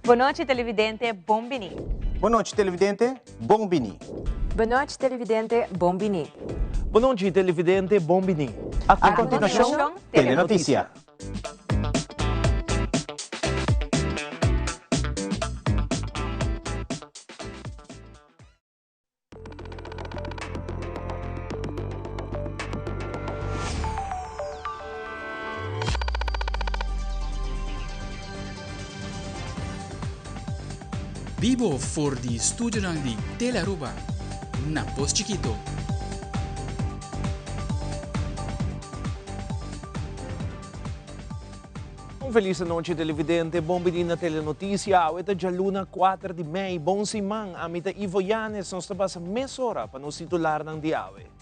Boa noite, televidente Bombini. Boa noite, televidente Bombini. Boa noite, televidente Bombini. Boa noite, televidente Bombini. A continuação, Telenotícia. Vivo voor die studio di Telearuba, na Pos Chiquito. Feliz noite, televidente. Bombini na Telenotícia. Ito Jaluna 4 de May. Bom simang. Amita Ivo Yanes. Nós estamos sa mesora para nos titular ng Diawe.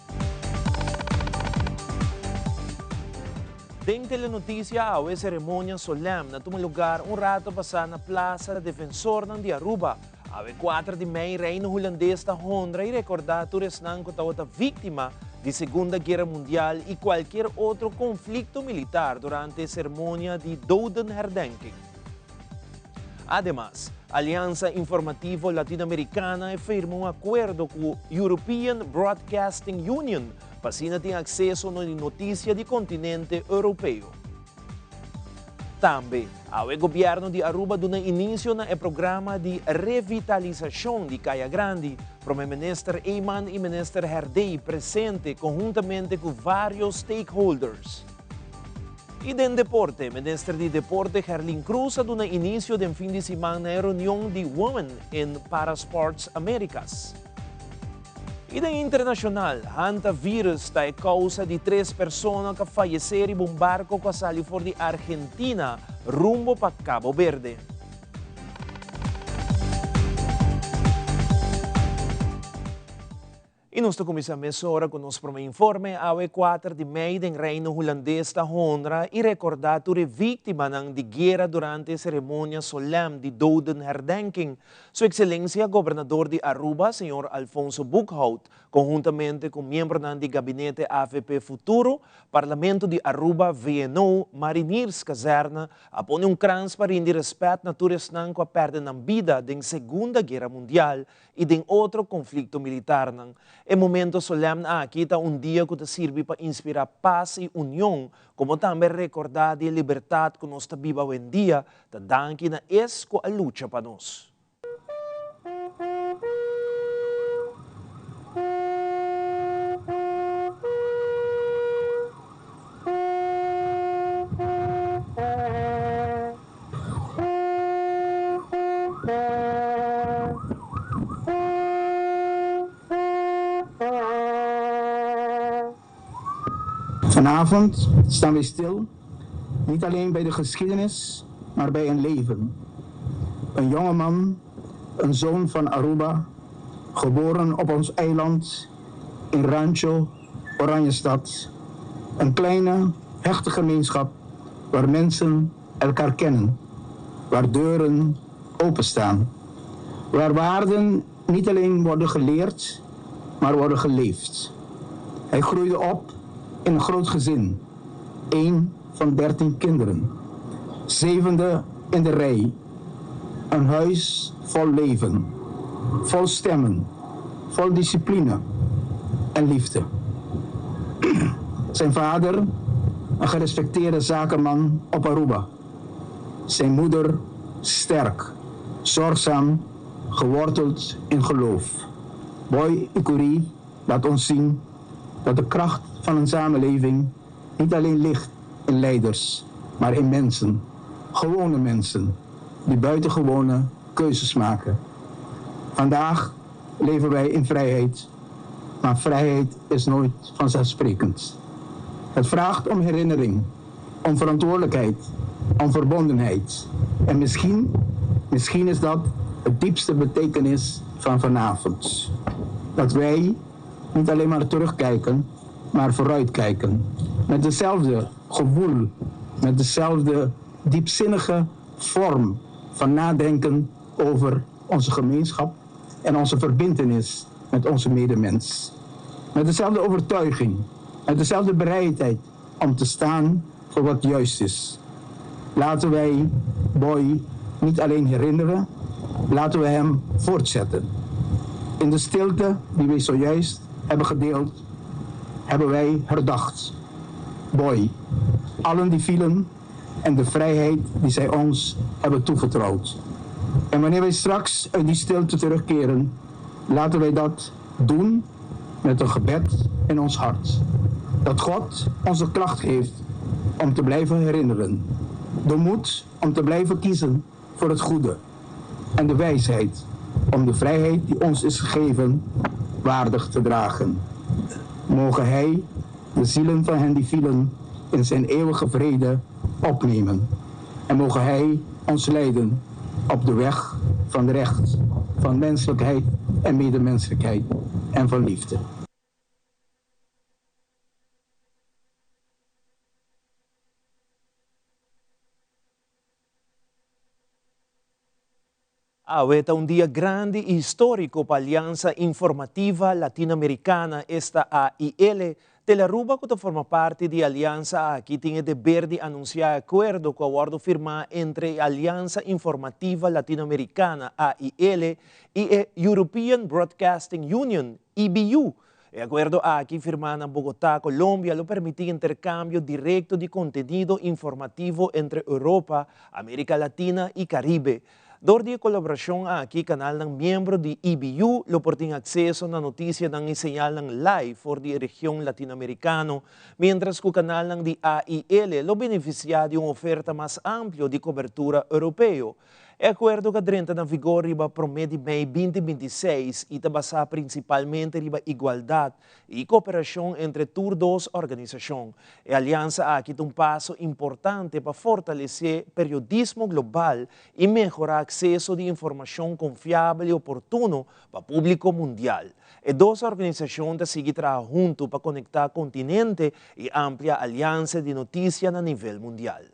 Deng Telenotícia, awe seremonya solemne na tumulugar rato pa sa na Plaza Defensor ng Diaruba. Awe 4 de May, Reino Holandês da Honra e recordar todos ng kutawata vítima de Segunda Guerra Mundial e qualquer outro conflito militar durante a cerimônia de dodenherdenking. Además, a Aliança Informativo Latino-Americana firmou acordo com o European Broadcasting Union para ter acesso à notícia do continente europeu. Também, o governo de Aruba deu início no programa de revitalização de Caia Grande, para o ministro Eyman e o ministro Herdey presente conjuntamente com vários stakeholders. E em deporte, o ministro de Deporte Herlin Cruz deu início no fim de semana na reunião de Women in Parasports Americas. E na internacional, hanta vírus está a causa de 3 pessoas que faleceram em um barco que saiu fora de Argentina, rumbo para Cabo Verde. E nós começamos essa hora com nosso primeiro informe, ao 4 de May, em Reino Holandês da Honra, e recordar a vítima de guerra durante a cerimônia solemne de dodenherdenking. Sua Excelência, Governador de Aruba, Sr. Alfonso Boekhout, conjuntamente com membro do Gabinete AFP Futuro, Parlamento de Aruba, VNO, Mariniers Caserna, apone krans para rendir respeito na todos que a perda de vida da Segunda Guerra Mundial e de outro conflito militar. É momento solemne aqui está dia que serve para inspirar paz e união, como também recordar a liberdade que nós vivemos hoje em dia, da danke na a luta para nós. Vanavond staan we stil, niet alleen bij de geschiedenis, maar bij een leven. Een jongeman, een zoon van Aruba, geboren op ons eiland in Rancho, Oranjestad. Een kleine, hechte gemeenschap waar mensen elkaar kennen, waar deuren openstaan, waar waarden niet alleen worden geleerd, maar worden geleefd. Hij groeide op in een groot gezin, 1 van 13 kinderen, 7e in de rij, een huis vol leven, vol stemmen, vol discipline en liefde. Zijn vader, een gerespecteerde zakenman op Aruba. Zijn moeder, sterk, zorgzaam, geworteld in geloof. Boy Ikuri laat ons zien dat de kracht van een samenleving niet alleen ligt in leiders, maar in mensen. Gewone mensen, die buitengewone keuzes maken. Vandaag leven wij in vrijheid, maar vrijheid is nooit vanzelfsprekend. Het vraagt om herinnering, om verantwoordelijkheid, om verbondenheid. En misschien is dat het diepste betekenis van vanavond. Dat wij niet alleen maar terugkijken, maar vooruitkijken. Met dezelfde gevoel, met dezelfde diepzinnige vorm van nadenken over onze gemeenschap en onze verbintenis met onze medemens. Met dezelfde overtuiging, met dezelfde bereidheid om te staan voor wat juist is. Laten wij, Boy, niet alleen herinneren, laten we hem voortzetten. In de stilte die we zojuist hebben gedeeld, hebben wij herdacht. Boy, allen die vielen en de vrijheid die zij ons hebben toevertrouwd. En wanneer wij straks uit die stilte terugkeren, laten wij dat doen met een gebed in ons hart. Dat God ons de kracht geeft om te blijven herinneren. De moed om te blijven kiezen voor het goede. En de wijsheid om de vrijheid die ons is gegeven waardig te dragen. Mogen Hij de zielen van hen die vielen in zijn eeuwige vrede opnemen. En mogen Hij ons leiden op de weg van recht, van menselijkheid en medemenselijkheid en van liefde. Ahorita un día grande y histórico para Alianza Informativa Latinoamericana, esta AIL. Telaruba, que forma parte de Alianza, aquí tiene de deber de anunciar acuerdo que aguardo firmar entre Alianza Informativa Latinoamericana, AIL, y European Broadcasting Union, EBU. El acuerdo aquí firmado en Bogotá, Colombia, lo permite intercambio directo de contenido informativo entre Europa, América Latina y Caribe. Door die colaboração aqui, canal ng miyembro de EBU, lo porting acceso na notícia ng senyal ng live for the região latino-americano, mientras que o canal ng de AIL lo beneficia de uma oferta mais ampla de cobertura europeu. O acordo que entra na vigor riba promete Mei 2026 e basado principalmente riba igualdade e cooperação entre as duas organizações. A aliança aqui tem um passo importante para fortalecer periodismo global e melhorar acesso de informação confiável e oportuno para o público mundial. As duas organizações seguem trabalhando juntos para conectar o continente e ampliar a aliança de notícias a nível mundial.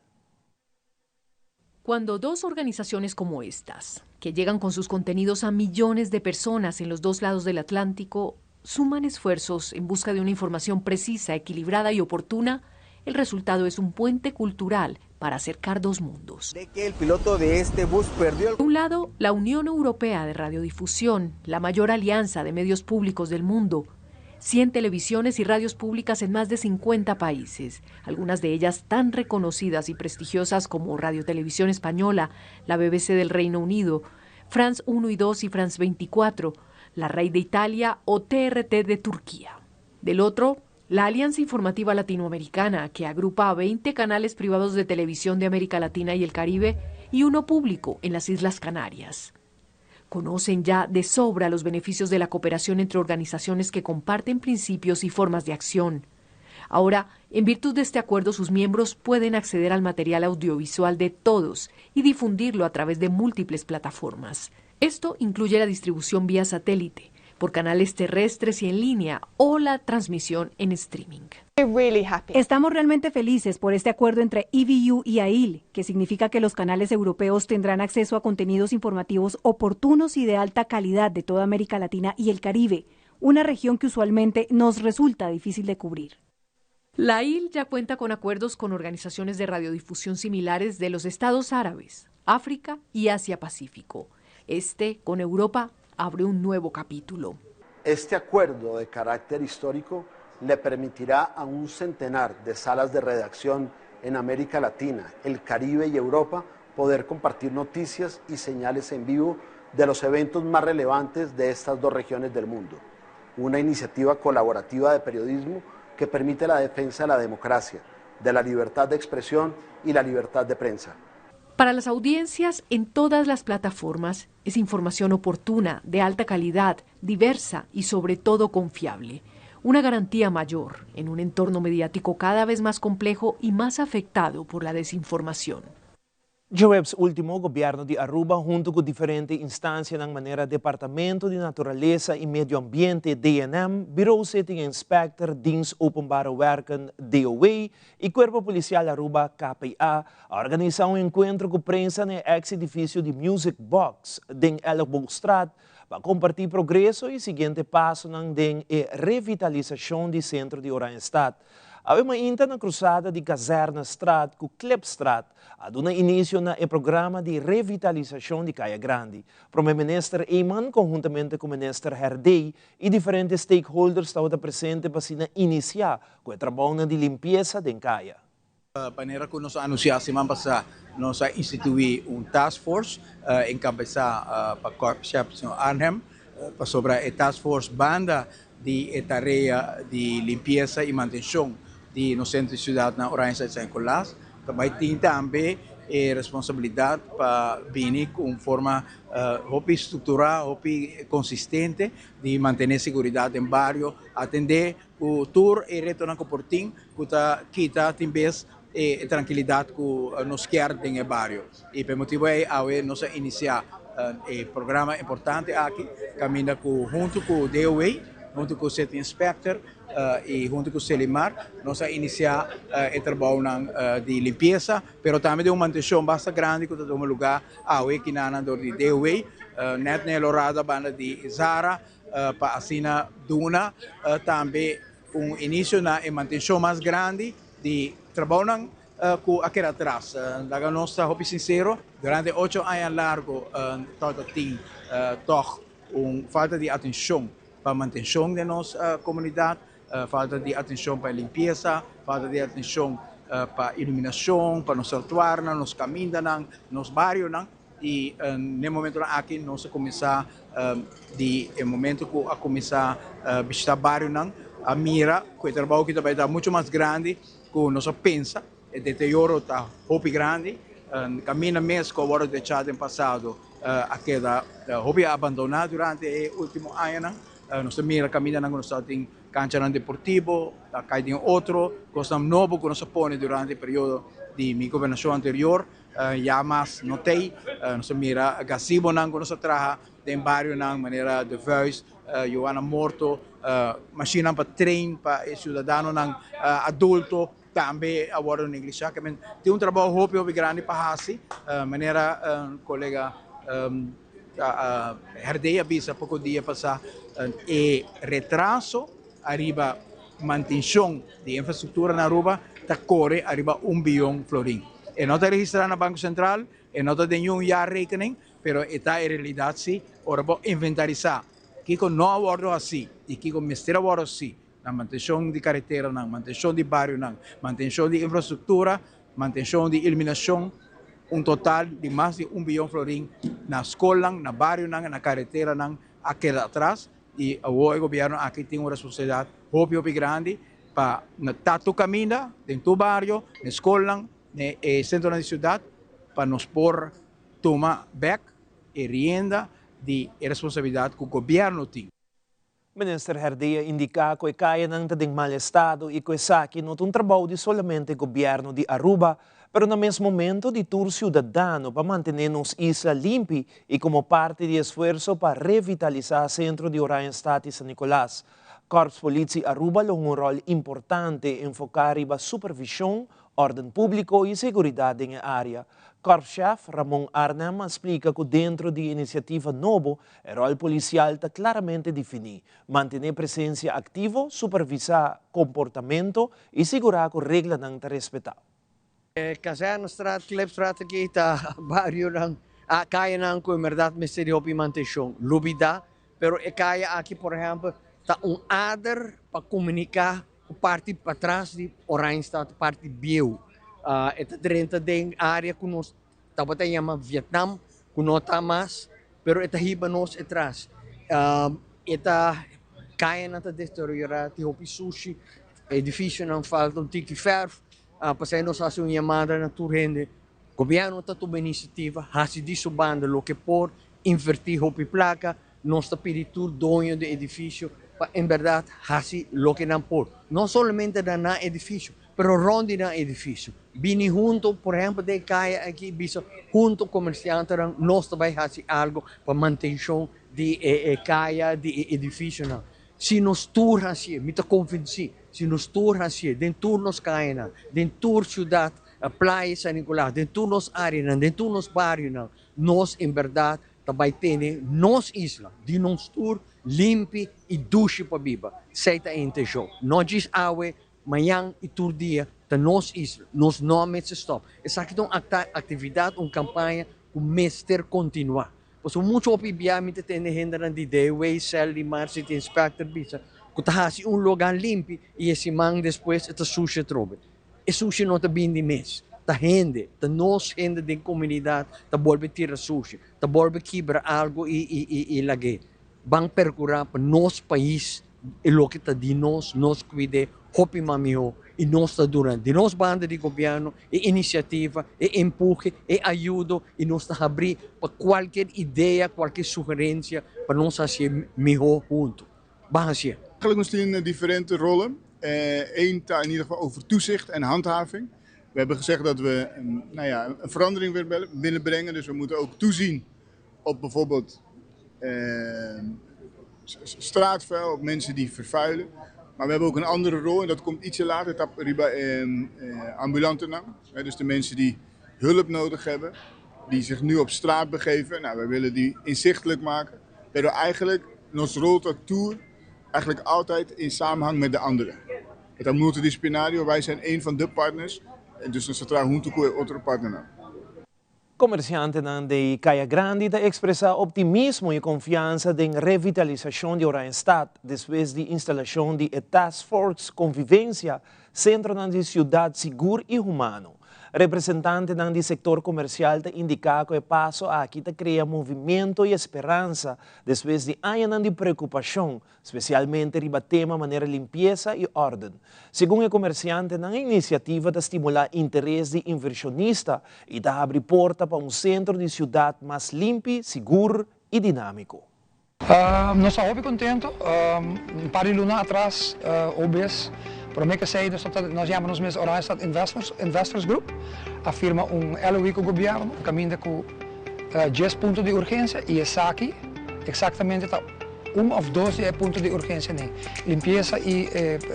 Cuando dos organizaciones como estas, que llegan con sus contenidos a millones de personas en los dos lados del Atlántico, suman esfuerzos en busca de una información precisa, equilibrada y oportuna, el resultado es un puente cultural para acercar dos mundos. De que el piloto de este bus perdió. Por un lado, la Unión Europea de Radiodifusión, la mayor alianza de medios públicos del mundo, 100 televisiones y radios públicas en más de 50 países, algunas de ellas tan reconocidas y prestigiosas como Radio Televisión Española, la BBC del Reino Unido, France 1 y 2 y France 24, la RAI de Italia o TRT de Turquía. Del otro, la Alianza Informativa Latinoamericana, que agrupa a 20 canales privados de televisión de América Latina y el Caribe y uno público en las Islas Canarias. Conocen ya de sobra los beneficios de la cooperación entre organizaciones que comparten principios y formas de acción. Ahora, en virtud de este acuerdo, sus miembros pueden acceder al material audiovisual de todos y difundirlo a través de múltiples plataformas. Esto incluye la distribución vía satélite, por canales terrestres y en línea, o la transmisión en streaming. Estamos realmente felices por este acuerdo entre EBU y AIL, que significa que los canales europeos tendrán acceso a contenidos informativos oportunos y de alta calidad de toda América Latina y el Caribe, una región que usualmente nos resulta difícil de cubrir. La AIL ya cuenta con acuerdos con organizaciones de radiodifusión similares de los Estados Árabes, África y Asia-Pacífico. Con Europa, abre un nuevo capítulo. Este acuerdo de carácter histórico le permitirá a un centenar de salas de redacción en América Latina, el Caribe y Europa poder compartir noticias y señales en vivo de los eventos más relevantes de estas dos regiones del mundo. Una iniciativa colaborativa de periodismo que permite la defensa de la democracia, de la libertad de expresión y la libertad de prensa. Para las audiencias en todas las plataformas es información oportuna, de alta calidad, diversa y sobre todo confiable. Una garantía mayor en un entorno mediático cada vez más complejo y más afectado por la desinformación. Jobs último gobierno de Aruba, junto con diferentes instancias en manera Departamento de Naturaleza y Medio Ambiente, DNM, Bureau City Inspector, Dienst Openbare Werken, DOW, y Cuerpo Policial Aruba, KPA, organizaron un encuentro con prensa en el ex edificio de Music Box, en Elbostraat, para compartir progreso y siguiente paso en la revitalización del centro de Oranjestad. Awe mainta na cruzada de Caserna Straat com Klepstraat, a duna início na programa de revitalização de Caia Grande. Primeiro-Ministro Eyman, conjuntamente com o Ministro Herdey e diferentes stakeholders estavam presentes para iniciar com o trabalho de limpeza de Caia. Maneira que nós anunciamos semana passada, nós instituímos task force encabeçada para Corp Chef Arnhem, sobre a task force banda de tarefa de limpeza e manutenção no centro de cidade na Orange de São Nicolás. Também também a responsabilidade para vir com forma estruturada, consistente de manter a segurança no bairro, atender o tour e retornar com o portinho, que está também e tranquilidade que nos quer no bairro. E por motivo é que nós iniciar um programa importante aqui, caminha junto com o DOA, junto com o City Inspector e junto com o Selimar, nós iniciar o trabalho de limpeza, mas também de uma manutenção bastante grande que está no lugar que na de DOA, net na lorada banda de Zara, para assinar Duna, também início na manutenção mais grande de trabalho com aquele atrás. Daga nós estamos sinceros, durante 8 anos largo, todo tem falta de atenção para a manutenção da nossa comunidade, falta de atenção para a limpeza, falta de atenção para a iluminação, para nos trotuar, nos caminhos, nos bairros. E no momento aqui nós começar no momento que a começar a visitar bairro, a mira, que o trabalho que vai dar muito mais grande que nós pensa, o deterioro está muito grande, caminha mesmo com o que deixado no passado, aquela hobby abandonado durante o último ano, nós mira caminha nós tem cancha deportivo, cai de outro, coisa nova que nós põe durante o período de minha governação anterior, já mais notei, nós mira gazebo que nós trabalha em bairro de maneira de voz, Joana Morto, máquina para treino para cidadão adulto, também agora negligenciar. Tem trabalho muito grande para fazer, maneira colega Herdey avisa pouco dia passar e retraso arriba manutenção de infraestrutura na Aruba está corre arriba 1 bilhão florim. E não está registrado no Banco Central, e não está nenhum rekening, mas está em realidade sim, ora vou inventarizar. Que não abordo assim, e que com mestre abordo assim, na manutenção de carretera, na manutenção de bairro, na manutenção de infraestrutura, manutenção de iluminação, total de mais de 1 bilhão florim na escola, na bairro, na carretera, aqui atrás. E o governo aqui tem uma responsabilidade muito grande para tanto caminho, dentro do bairro, na escola, no centro da cidade, para nos pôr tomar back e rienda de responsabilidade que o governo tem. Minister Herdey indica que Caia não está em mau estado e que essa aqui não é trabalho de somente o governo de Aruba, pero no mesmo momento de tour ciudadano para manter nos isla limpa e como parte de esforço para revitalizar o centro de Orange e San Nicolás. Corps Polícia Aruba tem um rol importante em focar em supervisão, ordem público e segurança na área. Corps Chef Ramon Arnhem explica que dentro da iniciativa nova, o rol policial está claramente definido. Manter presença ativa, supervisar comportamento e segurar que as regras não estão respeitadas. Caserna Straat, Klepstraat aqui está bairro ng kaya nang ko verdade misterio pi manutenção lubida, pero kaya aqui por exemplo está adder para comunicar com parte para trás de Orange Stad parte bio. Esta dentro da área que nós estava chama Vietnam, que não está mais, pero esta riba nós atrás. Esta kaya na ta deteriorar, tipo sushi, edifício não falta tiki ferro. Passei nós fazemos uma chamada na turrende. O governo está tomando iniciativa, faz disso banda, o que pode invertir a placa, nós está pedindo dono do edifício, para em verdade fazer o que não pode. Não somente na edifício, mas ronde na edifício. Vini junto, por exemplo, de caia aqui, junto comerciante, nós também fazemos algo para manutenção de caia de edifício. Não. Se nós tour assim, me está convencido. Se nos tour assim, dentro nos caia, dentro da cidade, a praia San Nicolás, dentro nos áreas, dentro nos bairros, nós, em verdade, também temos nos isla, de nos tour limpe e duche para biba. Seita intenção. Não diz água, mayang iturdia ta nos isla, nos nomes stop. Essa aqui é uma atividade, uma campanha que o mestre continua. Pois muito opibiamente tem gente de Dewey, Sally, Marcy, Inspector Bisa, que tá assim lugar limpo e esse man depois está sujo trobe. E sujo não está bem de mês. Ta gente, ta nos gente da comunidade, ta volve tirar sujo, ta volve quebrar algo e lagay. Bang percurar para nosso país, e lo que ta di nos cuide, hopi mamiho, e nós está durante. De nós banda de governo, e iniciativa, e empurre, e ajuda, e nós está abrir para qualquer ideia, qualquer sugerência, para nós fazer melhor junto. Eigenlijk ons in differente rollen. Eén in ieder geval over toezicht en handhaving. We hebben gezegd dat we een verandering willen brengen. Dus we moeten ook toezien op bijvoorbeeld straatvuil, op mensen die vervuilen. Maar we hebben ook een andere rol en dat komt ietsje later, ambulanten naam. Dus de mensen die hulp nodig hebben, die zich nu op straat begeven. Nou, we willen die inzichtelijk maken. Waardoor eigenlijk onze rol tot tour eigenlijk altijd in samenhang met de anderen. Het is multidisciplinario, wij zijn een van de partners. En dus nós trabalhamos junto com outro partner. Comerciante de Caia Grande da expressa optimismo e confiança em revitalização de Oranjestad depois de instalação de Task Force Convivência, Centro de Cidade Seguro e Humano. Representante do setor comercial indica que o passo aqui cria movimento e esperança depois de anos de preocupação, especialmente riba tema maneira limpeza e ordem. Segundo o comerciante, a iniciativa estimular interesse de inversionista e abrir porta para centro de cidade mais limpo, seguro e dinâmico. Nós estamos muito contentes. Um par de anos atrás, OBS, para mim que sei, nós chamamos nos Oranjestad Investors Group, a firma LOI com o governo, caminha com 10 pontos de urgência e essa aqui, exatamente, ou 12 pontos de urgência. Limpeza e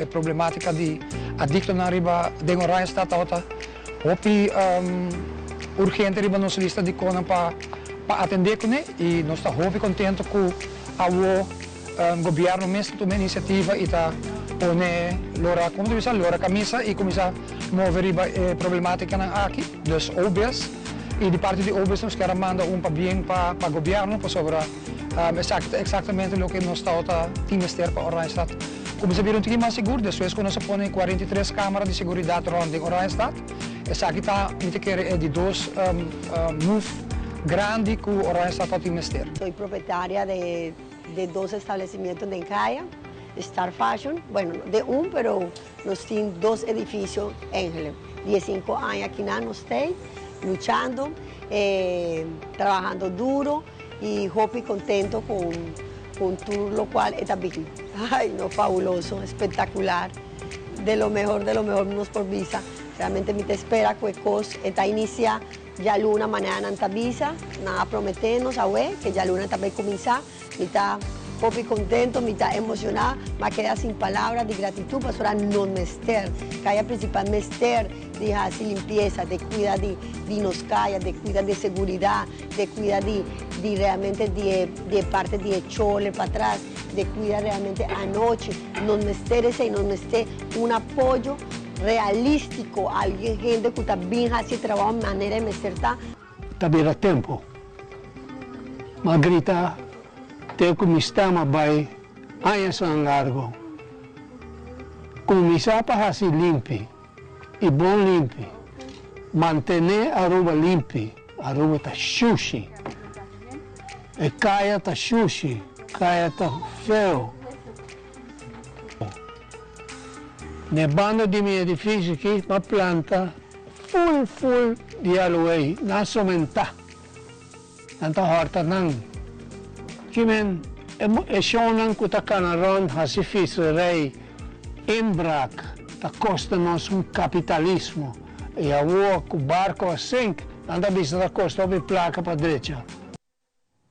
problemática de adicto na riba de Oranjestad, urgente riba nossa lista de coisas para atender com ele e nós estamos muito contentes com o governo mesmo tomou iniciativa e está pone lora camisa e começa a mover a problemática aqui dos OBS e de parte de OBS nós queremos mandar bem para o governo sobre exatamente o que nós estamos a investir para Oranjestad. Como se viram mais seguro, depois quando nós põe 43 câmaras de segurança rondom Oranjestad, essa aqui está de dois move grande que o Oranjestad está a investir. Sou proprietária de dos estabelecimentos de Caia, Star Fashion, bueno, de pero nós temos dois edifícios Ángeles. 15 anos aqui nós estamos, lutando, trabalhando duro e muito contento com tudo o qual está bem. Ai, no, fabuloso, espetacular, de lo mejor nos por visa. Realmente me espera que cos está inicia já luna mañana na visa, nada prometemos que já luna também começar, me está muy contento, me está emocionado, me queda sin palabras de gratitud para no mester, que haya principal mester de hacer limpieza, de cuidar de nos calles, de cuidar de seguridad, de cuidar de realmente de parte de chole para atrás, de cuidar realmente anoche, nos mesteres y nos mester un apoyo realístico, alguien gente que también hace trabajo de manera de mesterta. También a tiempo, Margarita, te comistama by años ang largo. Começar para fazer limpo e bom limpo, manter a Aruba limpa, a Aruba está sushi, e Caia está sushi, Caia está feio. Na banda de meu edifício aqui, uma planta full de aloe, não somente, não está horta não. Kimen, esyonan ko ta kanaron hasi fisrei imbrak ta costa nos capitalismo e a o barco assim anda bisa da costa obi placa para direita.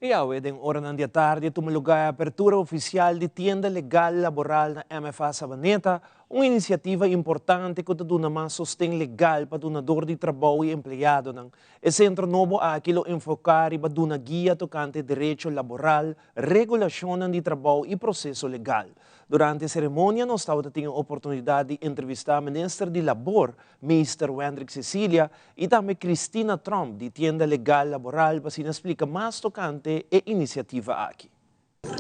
E a em hora na dia tarde, toma lugar a abertura oficial de tienda legal laboral na MFA Sabaneta, Uma iniciativa importante que dá mais sustento legal para donador de trabalho e empregado. O Centro Novo aqui enfocar e dar guia tocante direito laboral, regulação de trabalho e processo legal. Durante a cerimônia, nós tínhamos a oportunidade de entrevistar o ministro de Labor, Mr. Wendrick Cecilia, e também Cristina Trump, de Tienda Legal Laboral, para explicar mais tocante a iniciativa aqui.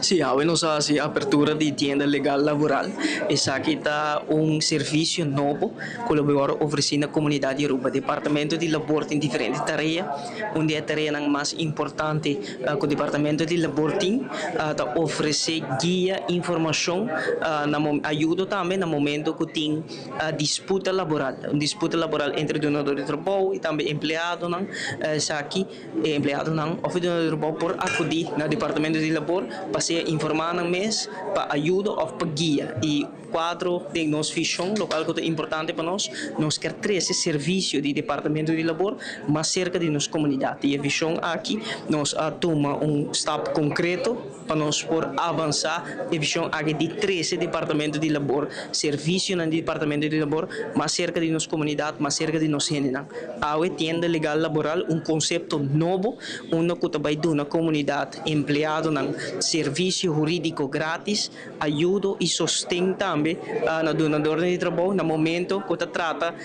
Sim, nós fazemos a abertura de tienda legal laboral. Esse aqui está serviço novo que agora oferece na comunidade de Aruba. Departamento de Labor tem diferentes tarefas. Onde a tarefa mais importante que o Departamento de Labor tem oferece guia, informação, ajuda também no momento que tem disputa laboral. Disputa laboral entre donador de trabalho e também empregado. Esse aqui é empregado ou donador de trabalho por acudir no Departamento de Labor para ser informar no mês, para ajuda ou para guia. E quadro de nossa visão local que é importante para nós queremos 13 serviços de Departamento de Labor mais cerca de nossa comunidade. E a visão aqui, nós toma step concreto para nós por avançar. A visão aqui de 13 Departamentos de Labor, serviço no Departamento de Labor mais cerca de nossa comunidade, mais cerca de nossa gente. A tienda legal laboral, conceito novo, onde que vai dar na comunidade empregado serviço jurídico grátis, ajuda e sustém também no donador de trabalho no momento que trata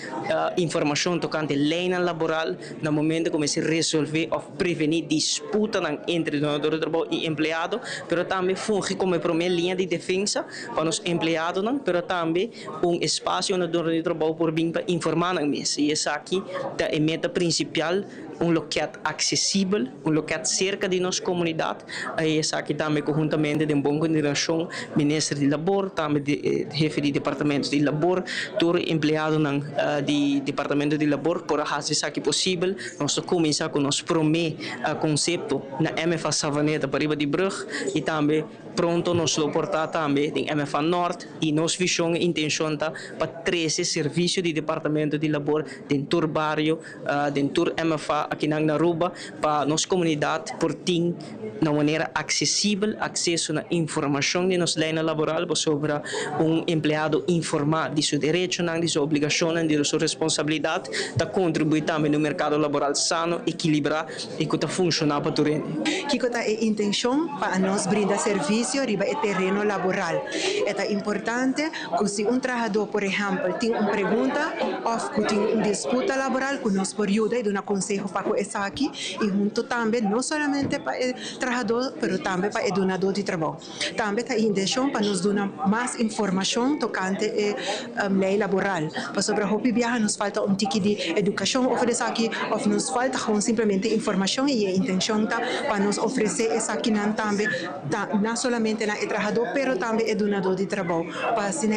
informação tocante lei laboral, no momento que se resolver ou prevenir disputa entre donador de trabalho e empregado, mas também funge como primeira linha de defesa para os empregados, mas também espaço no donador de trabalho por vir para informar na mesa. E essa aqui é a meta principal, local acessível, local cerca de nossa comunidade. E essa aqui também conjuntamente de boa coordenação, ministro de Labor, também jefe de departamento de Labor, todo empregado de departamento de Labor, por fazer isso aqui possível. Nós começar com o nosso primeiro conceito na MFA Savaneta para Riba de Brug e também pronto nós vamos portar também em MFA Norte e nossa visão e intenção para 13 serviços de departamento de Labor dentro do bairro, dentro do MFA aqui na Aruba, para nossa comunidade por ter de maneira acessível acesso à informação de nossa lei laboral sobre empregado informar de seu direito, de sua obrigação, de sua responsabilidade, para contribuir também no mercado laboral sano, equilibrado e que funcionar para tudo. Que é a intenção para nós brindar serviço riba o terreno laboral. É importante que se trabalhador, por exemplo, tem uma pergunta ou que tem uma disputa laboral, que nós por ajuda e dar conselho para que essa aqui e junto também não somente para o trabalhador, mas também para o donador de trabalho. Também a intenção para nos dar mais informação tocante a lei laboral. Para sobre a roupa viaja nos falta tipo de educação oferecer aqui, ou nos falta simplesmente informação e a intenção para nos oferecer essa aqui também não somente na trabalhador, mas também o donador de trabalho. Para assim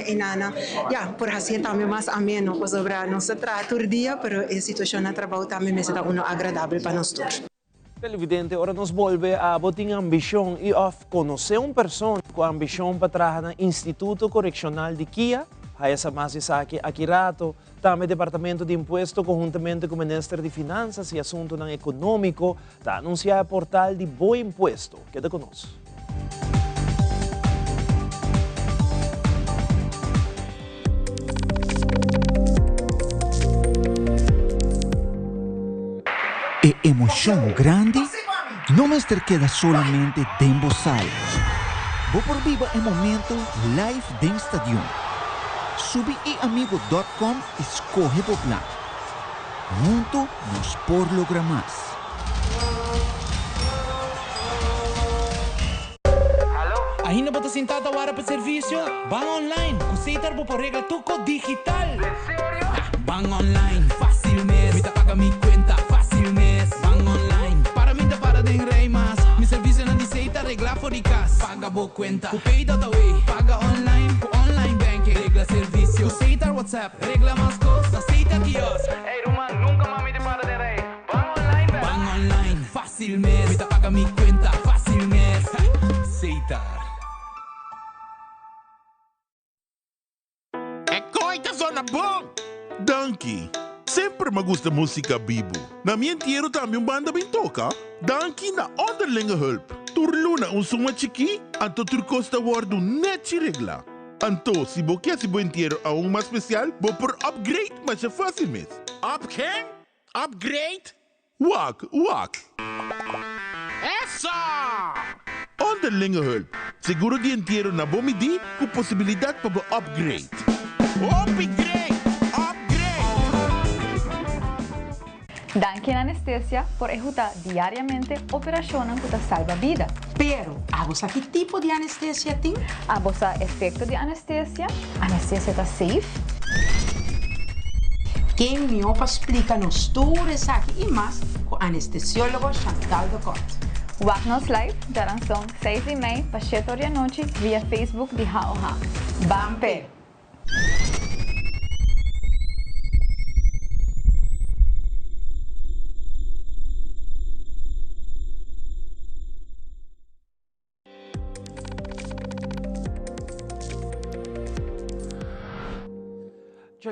por assim também mais ameno para sobre nosso trabalho dia, mas a situação na trabalho também é agradável para nós todos. Televidente, agora nos volve a botar ambição e conhecer uma pessoa com ambição para trabalhar no Instituto Correccional de Kia, a essa mais aqui rato, também Departamento de Imposto, conjuntamente com o Ministro de Finanças e Assunto Econômico, está anunciar o portal de Boa Imposto. Queda conosco. E emoção grande não mais queda solamente dentro do sala. Vou por viva o momento live dentro do estádio. Subi e amigo.com escorre o plan. Junto nos por lograr mais. Ainda bota sentada agora para serviço? Van online, aceitar por regra tuco digital. Van online, fácil mês. Me paga mi cuenta, fácil mês. Van online, para mim para de rei mas. Mi serviço não aceita regla for de casa. Paga boa cuenta, o pay data way. Paga online, online banking. Regla serviço, aceita WhatsApp. Regla mais coisas, aceita quiosque. Ei, Roman, nunca mami de para de rei. Van online, baby. Van online, fácil mês. Me paga mi cuenta, fácil mês. Aceitar. Zona bom! Danke! Sempre me gusta música bibo. Na minha entierro também banda bem toca. Danke na onderlinge hulp. Turluna suma chiki, anto turcosta wordu net regla. Então, se você quer se inteiro a uma especial, vou por upgrade, mas é fácil mesmo. Quem? Upgrade? Wak. Essa! Onderlinge hulp. Seguro de inteiro na bomidi com possibilidade para upgrade. Upgrade! Danke Anestesia por ejecutar diariamente operaciones que salva vidas. Pero, ¿a vos qué tipo de anestesia tem? A vos efecto de anestesia? Anestesia está safe? Quem me explica-nos tudo isso aqui e mais com o anestesiólogo Chantal Ducot. Wagnos Live, já são 6:30 para 7 da noite via Facebook de HAOHA. Bampe!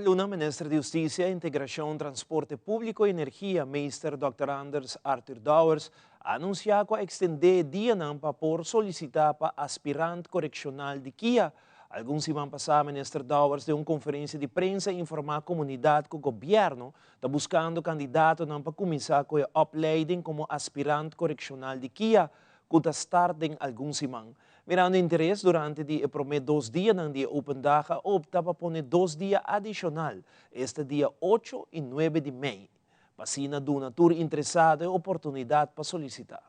Luna, Ministro de Justicia, Integração, Transporte Público e Energia, Minister Dr. Anders Arthur Douwers, anunciou que extender dia para por solicitar para aspirante correccional de Kia. Alguns semanas passadas, Minister Douwers deu uma conferência de prensa e informar a comunidade que o governo está buscando candidato para começar com a opleiding como aspirante correccional de Kia, que está starting alguns semanas. Mirando interesse durante o primeiro 2 dias no dia Open Daga, opta para poner 2 dias adicional, este dia 8 e 9 de maio. Para donatur interessado e oportunidade para solicitar.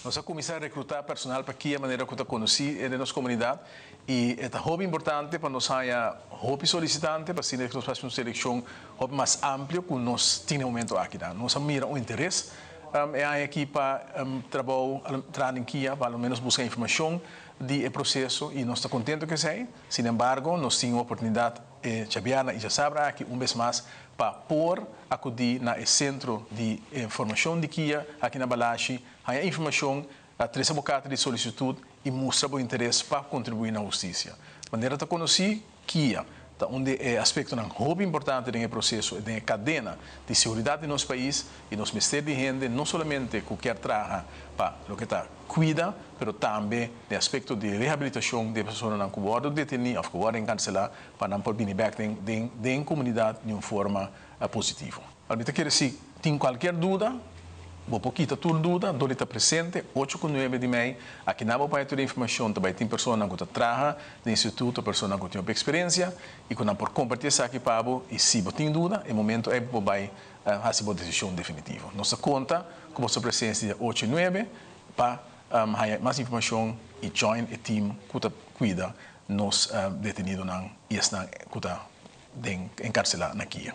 Nós vamos começar a recrutar personal para que a maneira que está conhecido na nossa comunidade e é muito importante para nós haya hobby solicitante para que nós façamos uma seleção mais ampla que nós temos no momento aqui. Nós mira um interesse é a equipe trabalho em Kia, pelo menos buscar informação do processo e nós estamos contentes que seja. Sin embargo, nós temos a oportunidade Chabiana e já sabe aqui vez mais para pôr acudir no centro de informação de Kia aqui na Balashi, a informação a 3 abocados de solicitude e mostra o interesse para contribuir na justiça. De maneira que conheci Kia, onde é aspecto muito importante no processo de cadena de segurança do nosso país e nos Ministério de Renda, não somente que quer trabalhar para o que está cuida, mas também no aspecto de reabilitação de pessoas que foram detenidas ou que foram encarceladas para não vir back da comunidade de uma forma positiva. Agora, quer dizer, tem qualquer dúvida, vou pouquita tudo dúvida, dole está presente, 8 com 9 de maio, aqui na boa de informação, também tem pessoas que trabalham no instituto, pessoas que têm experiência, e quando por compartilhar isso aqui para você, e se você tem dúvida, é momento é para você fazer uma decisão definitiva. Nossa conta, com a sua presença de 8 e 9, para mais informação e join o time que cuida nos detenidos e estão encarcelados aqui.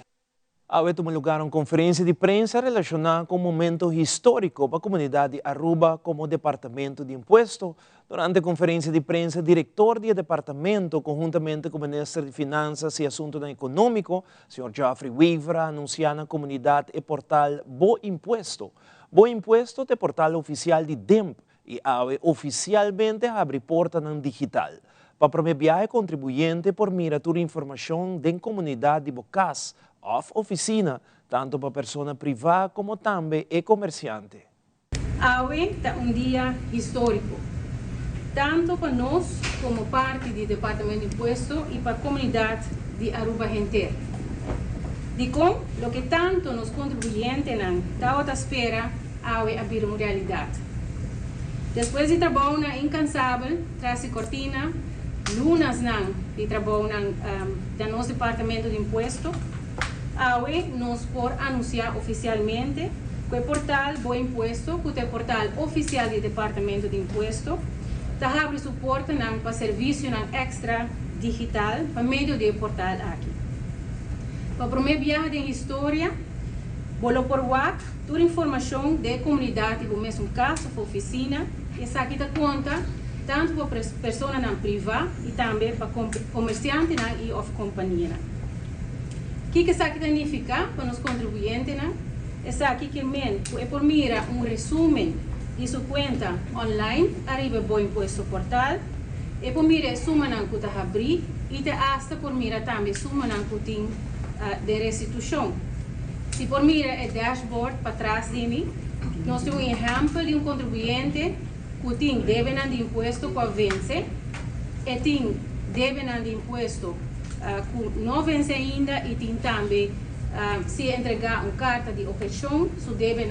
Há tomado lugar uma conferência de prensa relacionada com um momento histórico para a comunidade de Aruba como Departamento de Imposto. Durante a conferência de prensa, o diretor do departamento, conjuntamente com o Ministro de Finanças e Assuntos Econômicos, o Sr. Geoffrey Weaver, anunciou na comunidade o portal Bo Impuesto. Bo Impuesto é o portal oficial de DEMP e oficialmente abre porta no digital. Para promover o contribuinte por miratura informação da comunidade de Bocas, of oficina, tanto para pessoa privada como também e comerciante. Hoje é um dia histórico, tanto para nós como parte do Departamento de Imposto e para a comunidade de Aruba inteira. De como o que tanto nos contribuintes estão à espera, hoje abrir uma realidade. Depois de trabalho incansável, traz cortina, lunas de trabalho do nosso Departamento de Imposto, hoje nós podemos anunciar oficialmente que o portal Bo Impuesto, que é o portal oficial do Departamento de Imposto, está abrindo suporte para serviço extra digital para meio do portal aqui. Para o primeiro viagem de história, vou por WhatsApp toda a informação da comunidade, no mesmo caso, para a oficina, e essa aqui dá conta tanto para pessoas privadas e também para comerciantes e of companhia. O que isso aqui significa para os contribuintes? Isso aqui que é por mira um resumo de sua conta online, arriba Bo Impuesto portal, e por mira suma que está abrir e hasta por mira também suma que tem de restituição. Se por mira é dashboard para trás de mim, nós temos um exemplo de contribuinte que tem débito de imposto para vencer e tem devem de imposto que não vence ainda e tem também se entregar uma carta de objeção, so devem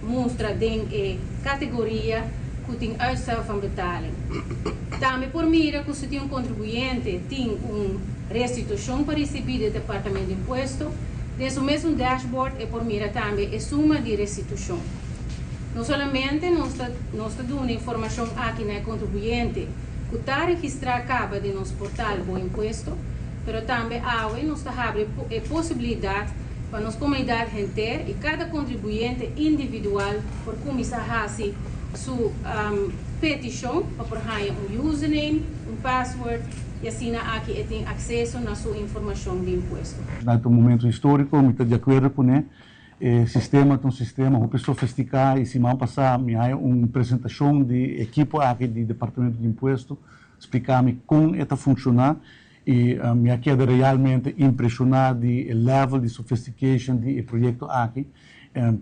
mostrar em categoria que tem uitstel van betaling. Também por mira que se tem contribuinte tem uma restituição para receber do Departamento de Imposto, desse mesmo dashboard é por mira também a suma de restituição. Não somente nós damos informação aqui na contribuinte que está registrado acaba de nosso portal do imposto, mas também nós abre a possibilidade para nossa comunidade inteira e cada contribuinte individual por começar a fazer sua petição para por username, password e assim aqui tem acesso na sua informação de imposto. Neste momento histórico, eu estou de acordo com o sistema é um sistema muito sofisticado e semana passada me há uma apresentação de equipe aqui do Departamento de Imposto explicar-me como está funcionando e me queda realmente impressionado do level de sophistication do projeto aqui.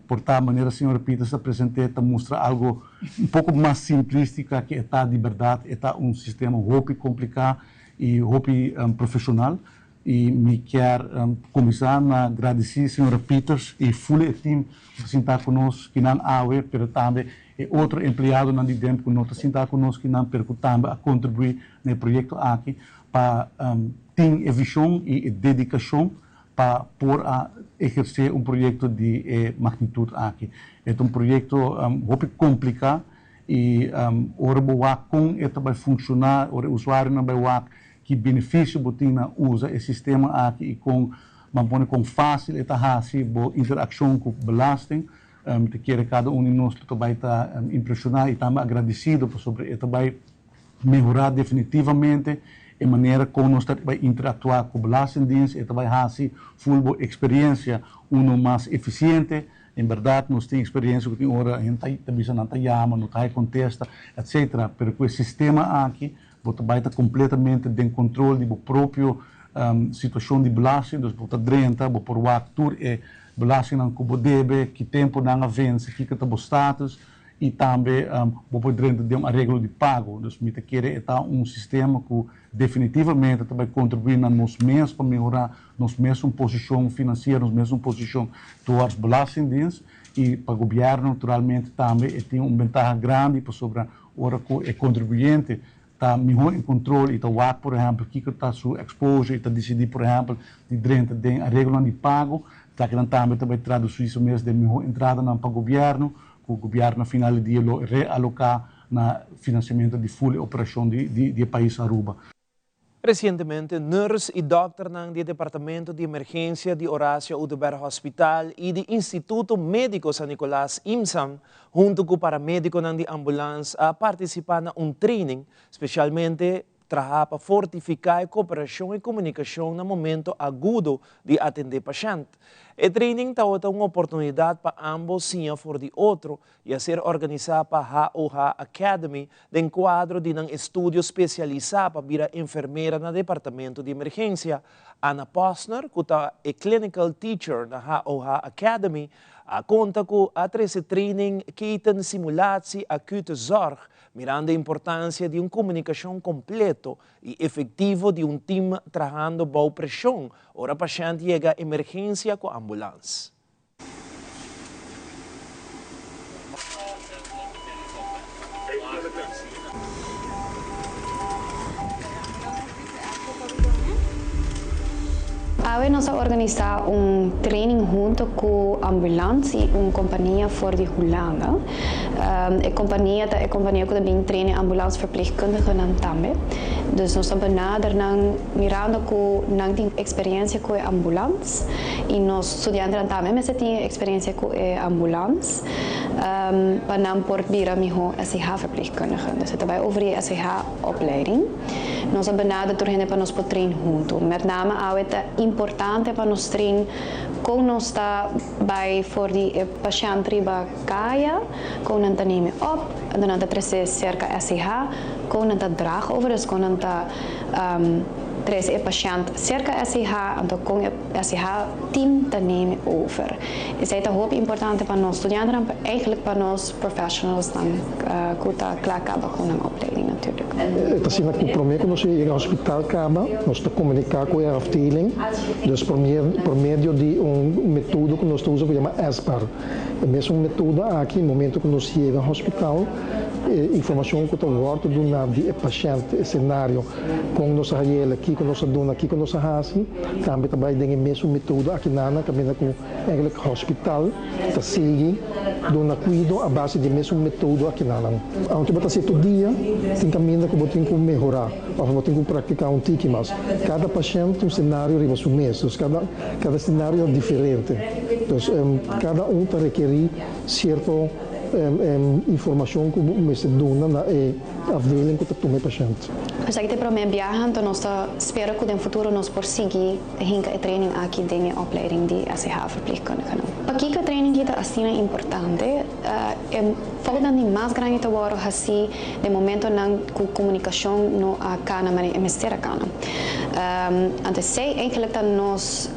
Por tal maneira, a senhora Peters apresentou mostra algo um pouco mais simplístico que está de verdade, está um sistema muito complicado e muito profissional. E me quero começar a agradecer a senhora Peters e todo o time que está conosco, que não há, mas também outro empregado não de dentro que não está conosco, que não percute também a contribuir no projeto aqui para ter a visão e a dedicação para por exercer um projeto de magnitude aqui. É um projeto muito complicado e ora como ele vai funcionar, o usuário não vai que benefício botina usa esse sistema aqui e com fácil e fácil interação com belasting te quer cada um de nós vai estar impressionado e também agradecido sobre ele vai melhorar definitivamente a maneira como nós vai interatuar com o belastingdienst e vai fazer full experiência mais eficiente. Em verdade, nós temos experiência que tem hora a gente não chama, não contesta, etc. Mas com o sistema aqui você vai estar completamente em controle da própria situação de belasting, então você drenta, você por tudo é belasting não que deve, que tempo não avança, que está o status e também você drenta de um arreglo de pago. Então, me quer estar um sistema que definitivamente vai contribuir na nós mesmos para melhorar nossa mesma posição financeira, nossa mesma posição towards belastingdienst e para o governo naturalmente também tem uma vantagem grande sobre o contribuinte está melhor em controle e está por exemplo, que está sua exposure, está decidir, por exemplo, de dentro de arreglo de pago, está que também vai traduzir isso mesmo de melhor entrada para o governo no final do dia realocar na financiamento de full operação de país Aruba. Recentemente, nurse e doctor do Departamento de Emergência de Horacio Udeberg Hospital e do Instituto Médico San Nicolás IMSAM, junto com o paramédico de ambulância, a participar em training, especialmente para fortificar a cooperação e comunicação no momento agudo de atender paciente. O training dá uma oportunidade para ambos sim for de outro e a ser organizado para HOH Academy, de quadro de um estudo especializado para virar enfermeira no departamento de emergência. Ana Posner, que é clinical teacher na HOH Academy, conta com a training que tem simulatie acute zorg, mirando a importância de uma comunicação completa e efetiva de um time trabalhando bajo pressão, ora o paciente chega a emergência com a ambulância. Hoy nos organiza training junto com a ambulância e uma companhia fora de Holanda. A companhia que também treina ambulansverpleegkundigen também. Dus nós benaderen mirando com não tem experiência com a ambulância e nós estudantes também mas tem experiência com a ambulância para não por vira melhor SH-verpleegkundigen. Dus het vai over a SH-opleiding. Nós benaderen door hen para nós por trein junto. Met name é importante para nós trein como nós está bij voor die patiënt riba kaya, como não nemen op, en dan dat er cerca SH, como não draag over, dus como não 13 patiënt circa SIH en dan kon je SIH team te nemen over. Is het heel important voor ons studenten en eigenlijk voor ons professionals dan kuta klaarkamer con een opleiding natuurlijk. Het is een compromis con onze hospitaalkamer, nós comunicar com a afdeling, dus por meio de metoda que nós usamos que chama ESPAR. É mesmo metoda aqui, no momento que nós chega ao hospital, informação que está volta do de paciente, cenário, com nossa real aqui, com nossa dona aqui, com nossa raça, também trabalha com a mesma metoda aqui na caminha com o hospital, está seguindo, dona cuido a base de mesma metoda aqui na. Aonde vai ser todo dia, tem caminho que tem que melhorar, ou tem que praticar tique, mas cada paciente cenário riba o mesmo, cada cenário é diferente, então cada está requerir certo informação que você dona na afdeling que toma paciente. Dus ik heb met viajan, dan espero que no futuro nós por seguir hinka training aqui dentro opleiding de SIH verpleegkundigen. Aqui que training kita assim é importante. Volgende die mais grande te worden assim, de momento na comunicação no a cana, mas é mistério cana. Antes sei eigenlijk dat nós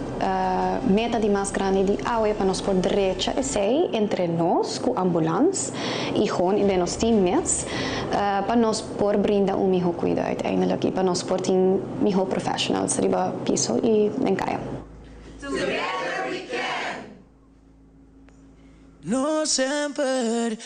meta de mais grande de aue para nós por direita e sei entre nós com ambulância e com de nós teammates para nós por brindar melhor cuidado uiteindelijk para nós por ter melhor professionals riba piso e encaia. Together we can. No sempre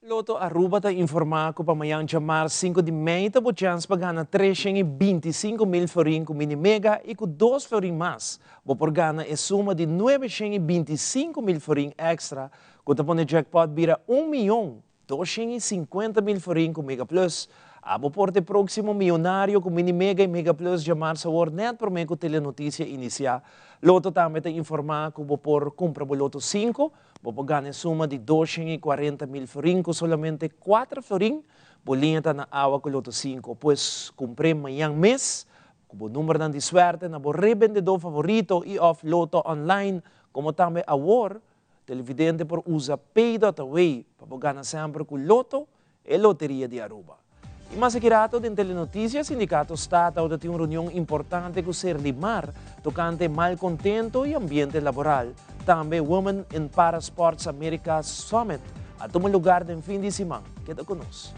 Loto Aruba ta informar ko pamayang chamar 5 de Mei ta chance pagana 325,000 florin com mini-mega e com 2 florin mais. Bo por gana e suma de 925,000 florin extra, com tapone jackpot bira 1.250,000 florin com Mega Plus. Abo porte próximo milionário com mini-mega e Mega Plus chamar sa war net por meio telenotícia inicial. Loto também te informar que bo por compra bo Loto 5, bo gana suma de 240,000 florin com solamente 4 florin, bolinha ta na awa com Loto 5. Pues comprei mayang mês, com o número de suerte na bo revendedor favorito e off Loto online, como também a war, televidente por usa Pay.away, para gana sempre com Loto e Loteria de Aruba. E mais aqui em Telenotícias, sindicato Estado tem uma reunião importante com o Serlimar, tocante malcontento e ambiente laboral. Também Women in Parasports America Summit, a tomar lugar no fim de semana. Queda conosco.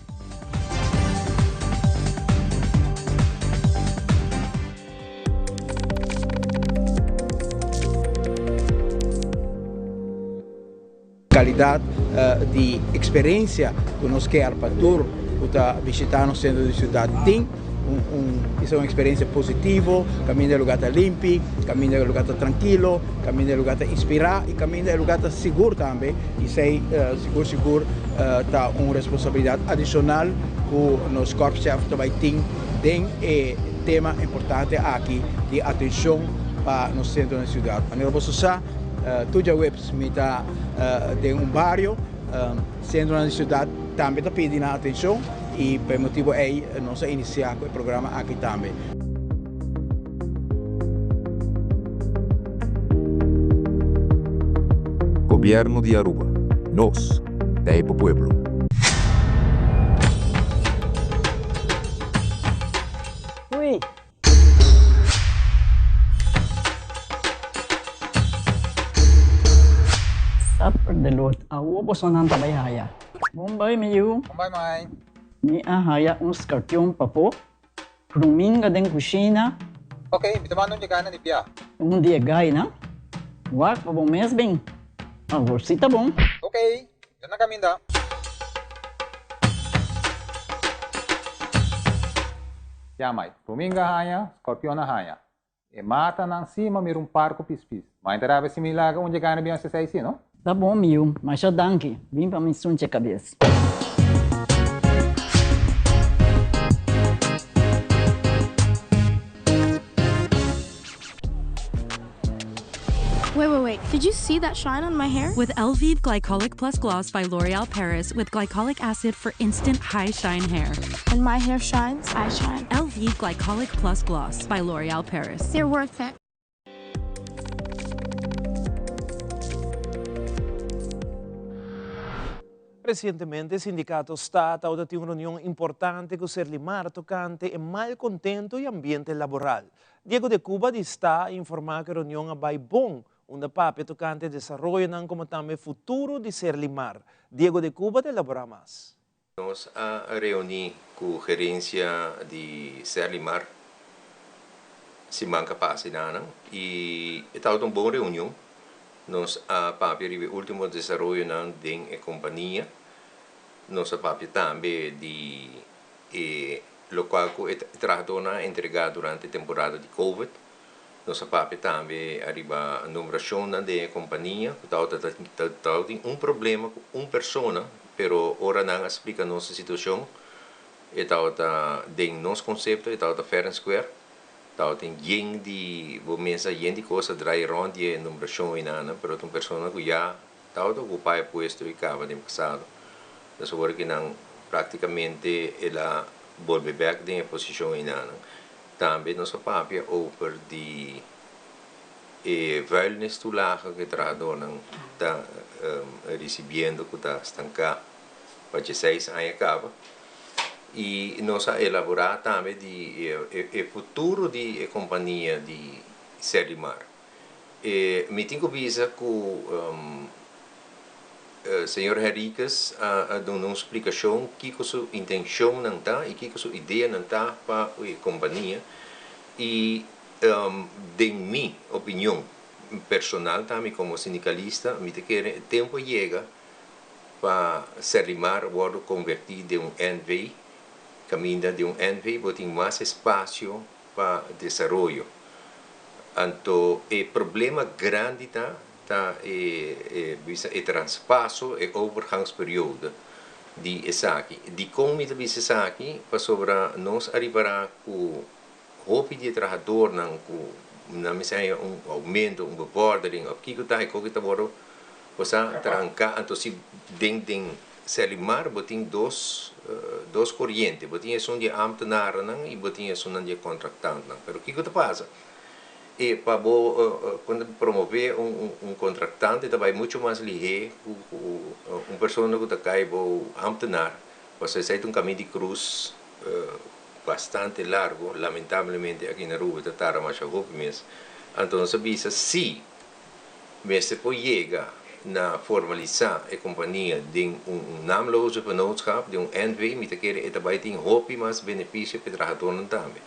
Qualidade de experiência que nós queremos para todos visitar no centro da cidade. Isso é uma experiência positiva, caminho é lugar limpo, caminho é lugar tranquilo, caminho é lugar inspirar e caminho é lugar seguro também. E sei, seguro, tá uma responsabilidade adicional que o nosso corpo-chefe também tem tema importante aqui de atenção para no centro da cidade. A nível social, tudo é de bairro, centro da cidade também está pedindo atenção e por motivo aí nós iniciamos o programa aqui também. Gobierno de Aruba. Nós, Taipo Pueblo. Ui. Sapper de lot. Awo po sonan tabayhaya. Bombay miyu. Bombay mai. Ni ahaya uns cartão papo. Ruminga den kusina. Okay, bitaman nun jagana ni Pia. Dia gay na. Wak pa bom mes bem. Agora sim tá bom. Okay, yan na kami da. Yamay, ruminga haya, scorpion na haya. E mata nang cima mir parco pispis. Mas interava se milaga onde ganha bem essa aí, não? Tá bom, meu, mas já danke. Vim para me sunte a cabeça. Wait. Did you see that shine on my hair? With Elvive Glycolic Plus Gloss by L'Oreal Paris with glycolic acid for instant high shine hair. When my hair shines, I shine. Elvive Glycolic Plus Gloss by L'Oreal Paris. They're worth it. Recientemente, o sindicato está a uma reunião importante com o Serlimar tocante e malcontento e ambiente laboral. Diego de Cuba está a informar que a reunião vai bom, onde papo tocante desenvolvimento como também futuro de Serlimar. Diego de Cuba de elaborar mais. Nós a reunir com a gerência de Serlimar, se manca página, e está uma boa reunião. Nós a papel o último desenvolvimento da companhia, nós a papel também de local que trabalhador entregado durante a temporada de Covid, nós a papel também arriba a numeração da companhia, que tem problema com uma pessoa, pero ora não explica nossa situação, e tem nosso conceito, e fair and square. Tem gente de mesa gente coisa dry rond de numeração inana, pero uma pessoa que já ocupa posto e acaba de passado. Nós agora que não praticamente ela volve back de posição inana. Também nossa papel over de violência tulaga que trabalhador não está recebendo que está estancado para 6 anos acaba. E nós elaborar também o futuro da companhia de Serlimar. Me tenho visa que o senhor Henriques deu uma explicação que a sua intenção não está e que a sua ideia não está para a companhia. E, de minha opinião personal, também como sindicalista, me quero o tempo chega para Serlimar ser convertido em NVI. Caminha de NV, tem mais espaço para desenvolvimento. Então, o problema grande está o transpasso e overgangsperíodo de SACI. De como de SACI, para sobre nós arribará com o de trabalhador, não me aumento, bevordering, o que está e o que está agora, para trancar, então se tem Serlimar, tem dois correntes, tem um de ambtenaar e tem um de contratante. Mas o que passa? E para quando promover contratante, vai muito mais ligeiro uma pessoa que está aí, ambtenaar, você sai de caminho de cruz bastante largo, lamentavelmente aqui na rua está mais mesmo. Então, se você pode chegar na formalizar a companhia de naamloze vennootschap, de NV, met elkaar daarbij tem hoop mais benefício para o trabalhador também.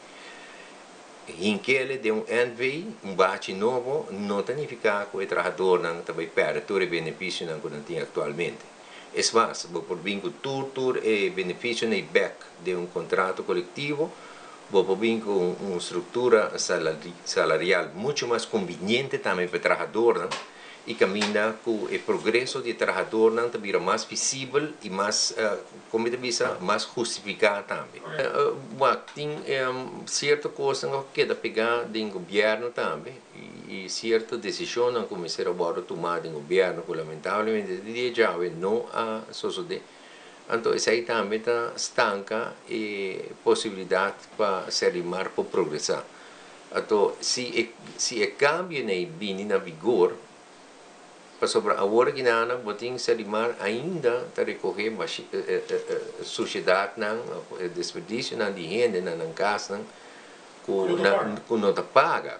Hinkele de NV, bate novo, não significa que o trabalhador não também perde todo o benefício que não tem atualmente. É mais, por vir com todo o benefício no back de contrato coletivo, por vir com uma estrutura salarial muito mais conveniente também para o trabalhador, e caminha com o progresso do trabalhador não também mais visível e mais como mais justificado também. Tem certa coisa que queda pegar do governo também e certa decisão não começar a tomar do governo que lamentavelmente de já não a suceder. Então isso aí também está estanca e possibilidade para Serlimar para progressar. Então se o cambio na vigor sobre a hora que não podemos Serlimar ainda está recorrer a sociedade não desperdício não de renda não casa que não está paga.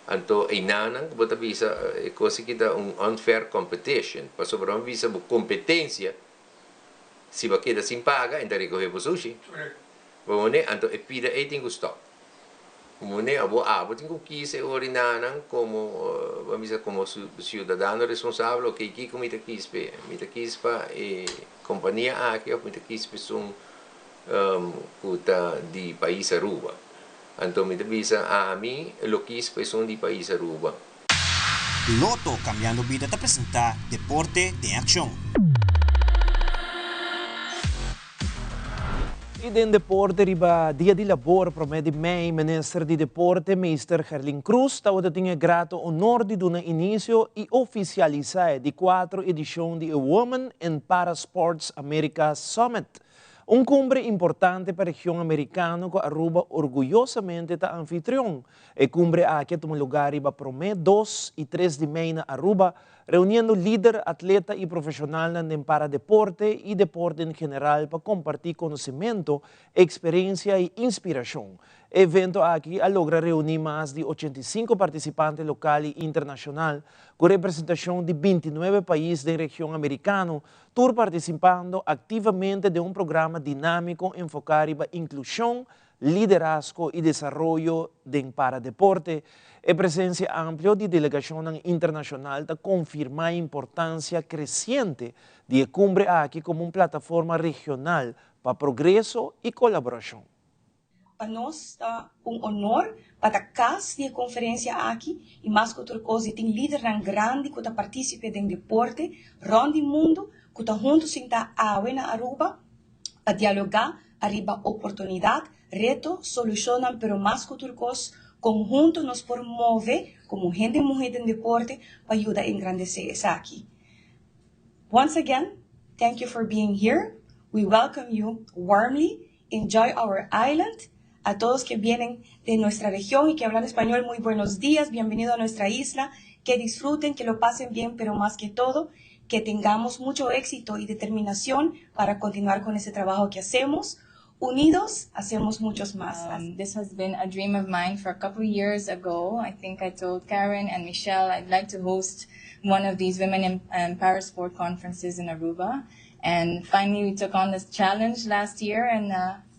Então aí não bota visa coisa que dá unfair competition para sobre uma visa competência se vai quedar sem paga ainda recorrer para sushi. Vamos né então é pida aí tem que stop. Mune abo tenho que ser orinanan como cidadão responsável que comita quispe e companhia aqui comita quispe são kuta di país Aruba. Então me avisa a mim lo quispe são di país Aruba. Loto Cambiando Vida te apresenta Deporte de Acción. E den deporte riba dia de labor promete mei minister de deporte Mr. Herlin Cruz tawada tinha grato honor de dar início e oficializar de 4 edição de Women in Parasports America Summit. Cumbre importante para a região americana que Aruba orgulhosamente está anfitrião. E cumbre aqui toma lugar riba promete 2 e 3 de mei na Aruba, reuniendo líder, atleta y profesional en paradeporte y deporte en general para compartir conocimiento, experiencia y inspiración. Evento aquí logra reunir más de 85 participantes local e internacional con representación de 29 países de la región americana, todos participando activamente de un programa dinámico enfocado en inclusión, liderazgo y desarrollo del paradeporte. La presencia amplia de delegación internacional confirma la importancia creciente de la cumbre aquí como una plataforma regional para progreso y colaboración. Para nós está honor para casa de conferência aqui e mais que outra coisa tem líder grande que participa em deporte rondo o mundo que está juntos sentar na Aruba para dialogar arriba oportunidade reto solucionam pero mais que outra coisa conjunto nos promove como gente e mulher em deporte para ajudar a engrandecer isso aqui. Once again, thank you for being here. We welcome you warmly. Enjoy our island. A todos que vienen de nuestra región y que hablan español, muy buenos días, bienvenido a nuestra isla, que disfruten, que lo pasen bien, pero más que todo, que tengamos mucho éxito y determinación para continuar con ese trabajo que hacemos. Unidos, hacemos muchos más. This has been a dream of mine for a couple of years ago. I think I told Karen and Michelle I'd like to host one of these women in parasport conferences in Aruba. And finally, we took on this challenge last year, and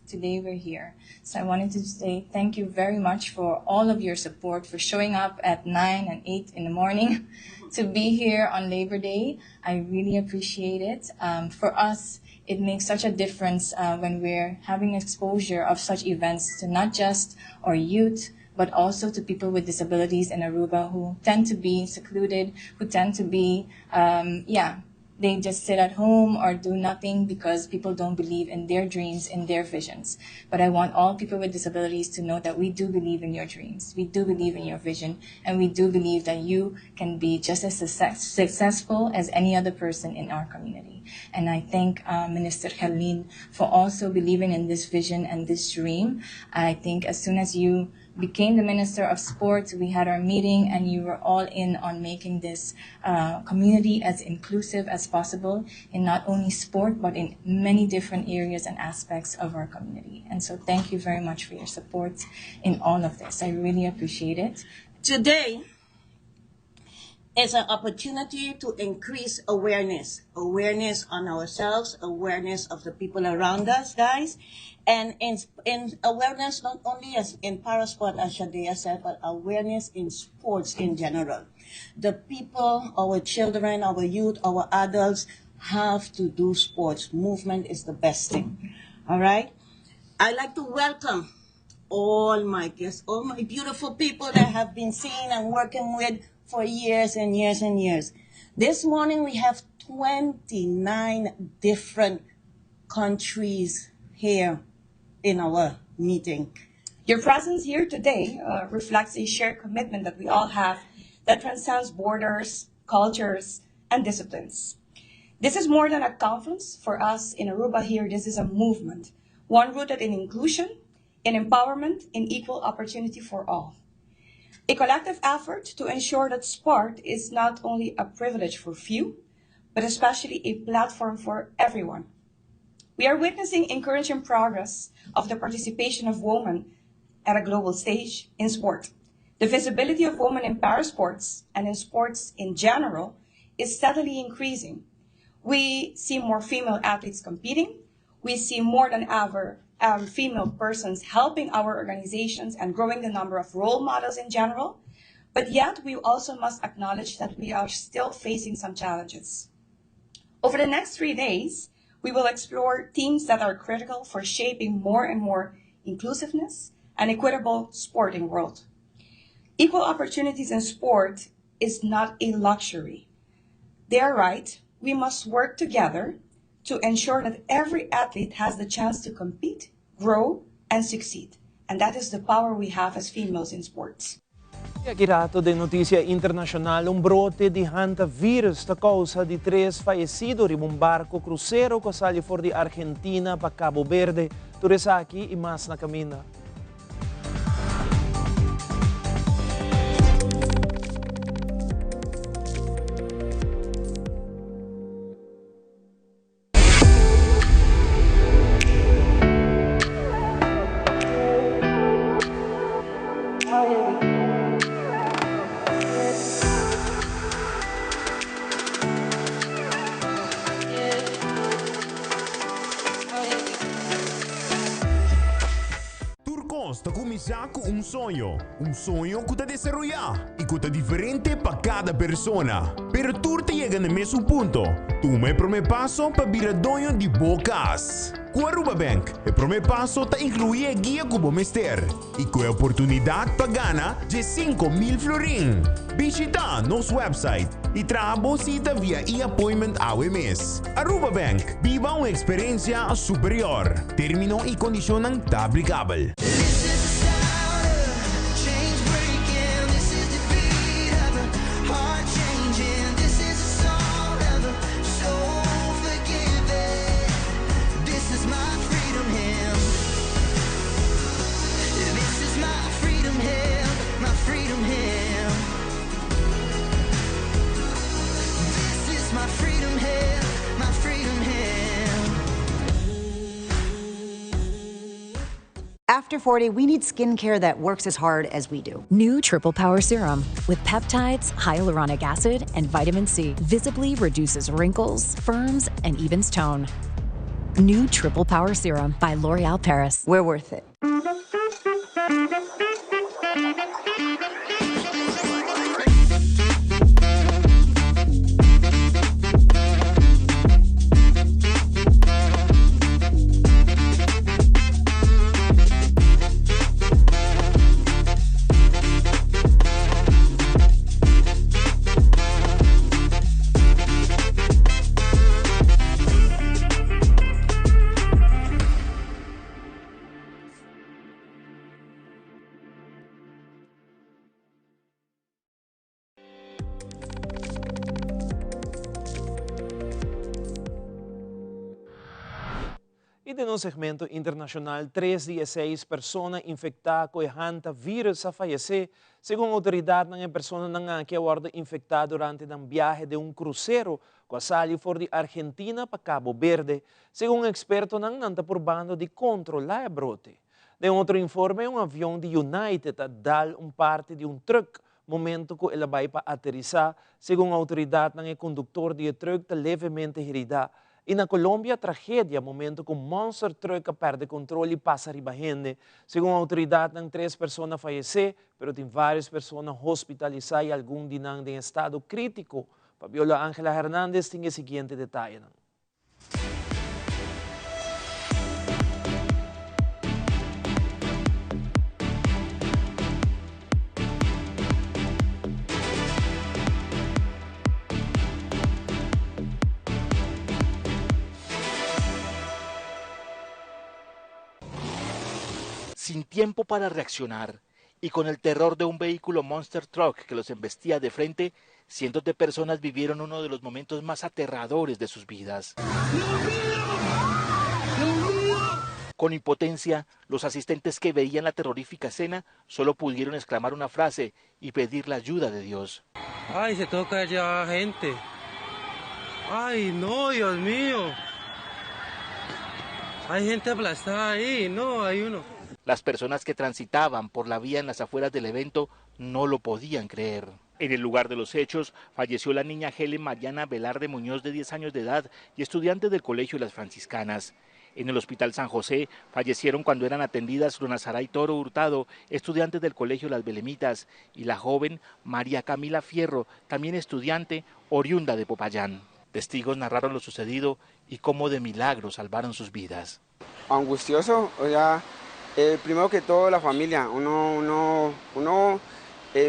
today we're here. So I wanted to say thank you very much for all of your support, for showing up at 9 and 8 in the morning to be here on Labor Day. I really appreciate it. For us, it makes such a difference when we're having exposure of such events to not just our youth, but also to people with disabilities in Aruba who tend to be secluded, who tend to be, they just sit at home or do nothing because people don't believe in their dreams, in their visions. But I want all people with disabilities to know that we do believe in your dreams. We do believe in your vision. And we do believe that you can be just as successful as any other person in our community. And I thank Minister Khalil for also believing in this vision and this dream. I think as soon as you became the Minister of Sports, we had our meeting and you were all in on making this community as inclusive as possible in not only sport, but in many different areas and aspects of our community. And so thank you very much for your support in all of this. I really appreciate it. Today is an opportunity to increase awareness on ourselves, awareness of the people around us, guys. And in awareness, not only as in parasport, as Shadea said, but awareness in sports in general. The people, our children, our youth, our adults have to do sports. Movement is the best thing. All right? I'd like to welcome all my guests, all my beautiful people that have been seeing and working with for years and years and years. This morning we have 29 different countries here in our meeting. Your presence here today reflects a shared commitment that we all have that transcends borders, cultures, and disciplines. This is more than a conference for us in Aruba here. This is a movement, one rooted in inclusion, in empowerment, in equal opportunity for all. A collective effort to ensure that sport is not only a privilege for few, but especially a platform for everyone. We are witnessing encouraging progress of the participation of women at a global stage in sport. The visibility of women in parasports and in sports in general is steadily increasing. We see more female athletes competing. We see more than ever female persons helping our organizations and growing the number of role models in general. But yet we also must acknowledge that we are still facing some challenges. Over the next 3 days, we will explore themes that are critical for shaping more and more inclusiveness and equitable sporting world. Equal opportunities in sport is not a luxury. They are right. We must work together to ensure that every athlete has the chance to compete, grow, and succeed. And that is the power we have as females in sports. Girato de noticia internacional, un brote di hantavirus a causa di 3 fallecidos in un barco crucero que sale for di Argentina pa Cabo Verde. Turesaki y más na camina. comenzar con un sueño que te desarrolla y que es diferente para cada persona. Pero tú te llegas al mismo punto. Toma el primer paso para virar dueño de Bocas. Con Aruba Bank, el primer paso te incluye guía como mister y con oportunidad para ganar de 5,000 florín. Visita nuestro website y trae bolsita vía e-appointment AWMS. Aruba Bank, viva una experiencia superior. Término y condiciones aplicables. After 40, we need skincare that works as hard as we do. New Triple Power Serum with peptides, hyaluronic acid, and vitamin C visibly reduces wrinkles, firms, and evens tone. New Triple Power Serum by L'Oréal Paris. We're worth it. E no segmento internacional, 316 personas infectadas com o hantavirus a falecer, segundo a autoridade, a pessoa que foi infectada durante um viagem de um cruzeiro que saiu de Argentina para Cabo Verde, segundo um experto não está por bando de controlar o brote. De outro informe, um avião de United dá parte de um truck, momento que ele vai para aterrissar, segundo a autoridade, o condutor do truck está levemente herido. E na Colômbia, tragédia, momento que um monster truck perde controle e passa riba gente. Segundo a autoridade, 3 pessoas faleceram, mas tem várias pessoas hospitalizadas e alguns em estado crítico. Fabiola Ángela Hernández tem o seguinte detalhe. Sin tiempo para reaccionar y con el terror de un vehículo Monster Truck que los embestía de frente, cientos de personas vivieron uno de los momentos más aterradores de sus vidas. Con impotencia, los asistentes que veían la terrorífica escena solo pudieron exclamar una frase y pedir la ayuda de Dios. ¡Ay, se toca ya gente! ¡Ay, no, Dios mío! Hay gente aplastada ahí, no, hay uno. Las personas que transitaban por la vía en las afueras del evento no lo podían creer. En el lugar de los hechos falleció la niña Helen Mariana Velarde Muñoz, de 10 años de edad y estudiante del Colegio Las Franciscanas. En el Hospital San José fallecieron cuando eran atendidas Luna Saray Toro Hurtado, estudiante del Colegio Las Belemitas, y la joven María Camila Fierro, también estudiante, oriunda de Popayán. Testigos narraron lo sucedido y cómo de milagro salvaron sus vidas. Angustioso, o sea, primero que todo la familia,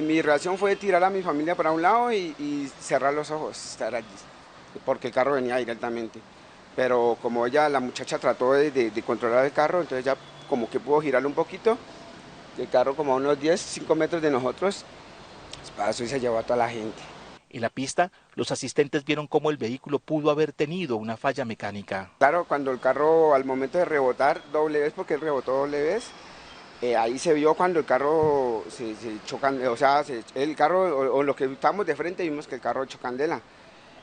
mi reacción fue tirar a mi familia para un lado y cerrar los ojos, estar allí, porque el carro venía directamente. Pero como la muchacha trató de controlar el carro, entonces ya como que pudo girarlo un poquito, el carro como a unos 5 metros de nosotros, pasó y se llevó a toda la gente. En la pista, los asistentes vieron cómo el vehículo pudo haber tenido una falla mecánica. Claro, cuando el carro al momento de rebotar doble vez, porque él rebotó doble vez, ahí se vio cuando el carro se chocan, o sea, el carro o lo que estamos de frente vimos que el carro chocandela.